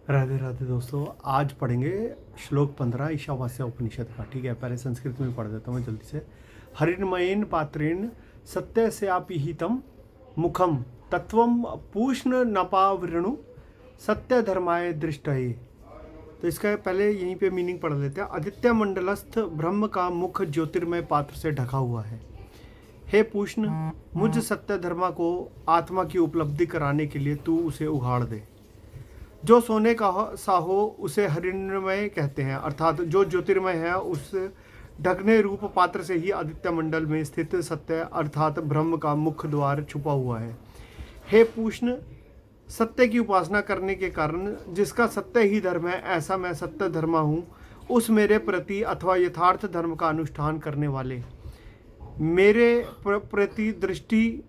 राधे राधे दोस्तों। आज पढ़ेंगे श्लोक 15 ईशावास्य उपनिषद का। ठीक है, पहले संस्कृत में पढ़ देता हूँ मैं जल्दी से। हरिणमयेन पात्रेण सत्य से आपिहितम मुखम तत्वम पूष्ण नपावृणु सत्य धर्माय दृष्टये। तो इसका पहले यहीं पे मीनिंग पढ़ लेते हैं। आदित्य मंडलस्थ ब्रह्म का मुख ज्योतिर्मय पात्र से ढका हुआ है। हे पूष्ण, मुझ सत्य धर्मा को आत्मा की उपलब्धि कराने के लिए तू उसे उघाड़ दे। जो सोने का सा हो उसे हरिणमय कहते हैं, अर्थात जो ज्योतिर्मय है उस ढकने रूप पात्र से ही आदित्य मंडल में स्थित सत्य अर्थात ब्रह्म का मुख्य द्वार छुपा हुआ है। हे पूष्ण, सत्य की उपासना करने के कारण जिसका सत्य ही धर्म है, ऐसा मैं सत्य धर्मा हूँ। उस मेरे प्रति अथवा यथार्थ धर्म का अनुष्ठान करने वाले मेरे प्रति दृष्टि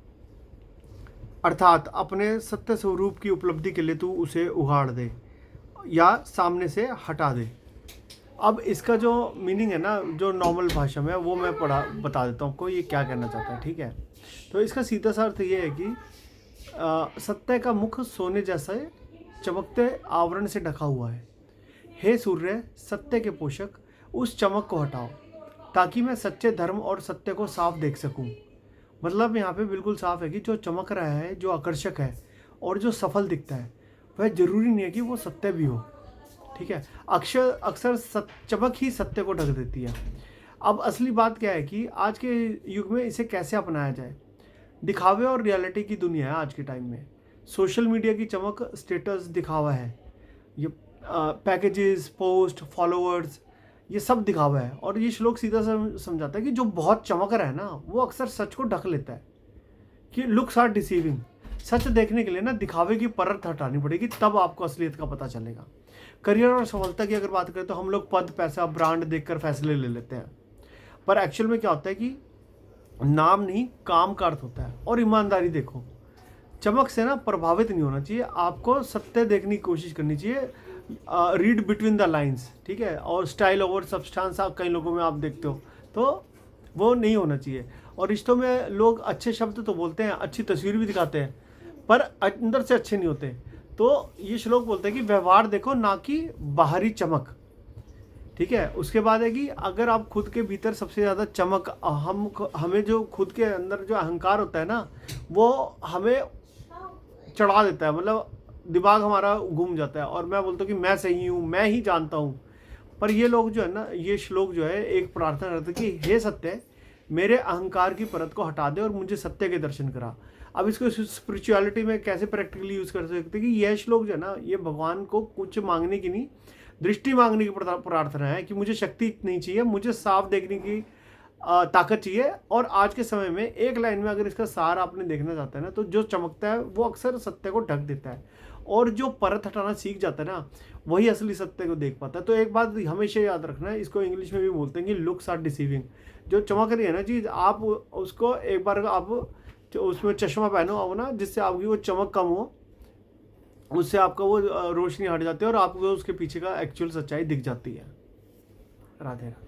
अर्थात अपने सत्य स्वरूप की उपलब्धि के लिए तू उसे उगाड़ दे या सामने से हटा दे। अब इसका जो मीनिंग है ना, जो नॉर्मल भाषा में, वो मैं बता देता हूँ आपको ये क्या कहना चाहता है। ठीक है, तो इसका सीधा सा अर्थ ये है कि सत्य का मुख सोने जैसा चमकते आवरण से ढका हुआ है। हे सूर्य, सत्य के पोषक, उस चमक को हटाओ ताकि मैं सच्चे धर्म और सत्य को साफ देख सकूं। मतलब यहाँ पे बिल्कुल साफ है कि जो चमक रहा है, जो आकर्षक है और जो सफल दिखता है, वह जरूरी नहीं है कि वो सत्य भी हो। ठीक है, अक्सर चमक ही सत्य को ढक देती है। अब असली बात क्या है कि आज के युग में इसे कैसे अपनाया जाए। दिखावे और रियलिटी की दुनिया है आज के टाइम में। सोशल मीडिया की चमक स्टेटस दिखावा है, ये पैकेजेस, पोस्ट, फॉलोअर्स, ये सब दिखावा है। और ये श्लोक सीधा समझाता है कि जो बहुत चमक रहा है ना, वो अक्सर सच को ढक लेता है। कि लुक्स आर डिसीविंग। सच देखने के लिए ना दिखावे की परत हटानी पड़ेगी, तब आपको असलियत का पता चलेगा। करियर और सफलता की अगर बात करें तो हम लोग पद, पैसा, ब्रांड देखकर फैसले ले लेते हैं, पर एक्चुअल में क्या होता है कि नाम नहीं, काम का अर्थ होता है। और ईमानदारी देखो, चमक से ना प्रभावित नहीं होना चाहिए, आपको सत्य देखने की कोशिश करनी चाहिए। Read between the lines. ठीक है, और स्टाइल ओवर सब्सटेंस आप कई लोगों में आप देखते हो, तो वो नहीं होना चाहिए। और रिश्तों में लोग अच्छे शब्द तो बोलते हैं, अच्छी तस्वीर भी दिखाते हैं, पर अंदर से अच्छे नहीं होते। तो ये श्लोक बोलते हैं कि व्यवहार देखो, ना कि बाहरी चमक। ठीक है, उसके बाद है कि अगर आप खुद के भीतर सबसे ज़्यादा चमक, हमें जो खुद के अंदर जो अहंकार होता है ना, वो हमें चढ़ा देता है। मतलब दिमाग हमारा घूम जाता है और मैं बोलता हूँ कि मैं सही हूँ, मैं ही जानता हूँ। पर ये लोग जो है ना, ये श्लोक जो है एक प्रार्थना करते हैं कि हे सत्य, मेरे अहंकार की परत को हटा दे और मुझे सत्य के दर्शन करा। अब इसको स्पिरिचुअलिटी में कैसे प्रैक्टिकली यूज़ कर सकते हैं कि यह श्लोक जो है ना, ये भगवान को कुछ मांगने की नहीं, दृष्टि मांगने की प्रार्थना है कि मुझे शक्ति नहीं चाहिए, मुझे साफ देखने की ताकत चाहिए। और आज के समय में एक लाइन में अगर इसका सार आपने देखना चाहता है ना, तो जो चमकता है वो अक्सर सत्य को ढक देता है, और जो परत हटाना सीख जाता है ना, वही असली सत्य को देख पाता है। तो एक बात हमेशा याद रखना है, इसको इंग्लिश में भी बोलते हैं कि लुक्स आर डिसीविंग। जो चमक रही है ना चीज़, आप उसको एक बार आप उसमें चश्मा पहनो अब ना, जिससे आपकी वो चमक कम हो, उससे आपका वो रोशनी हट जाती है और आपको उसके पीछे का एक्चुअल सच्चाई दिख जाती है। राधे राधे।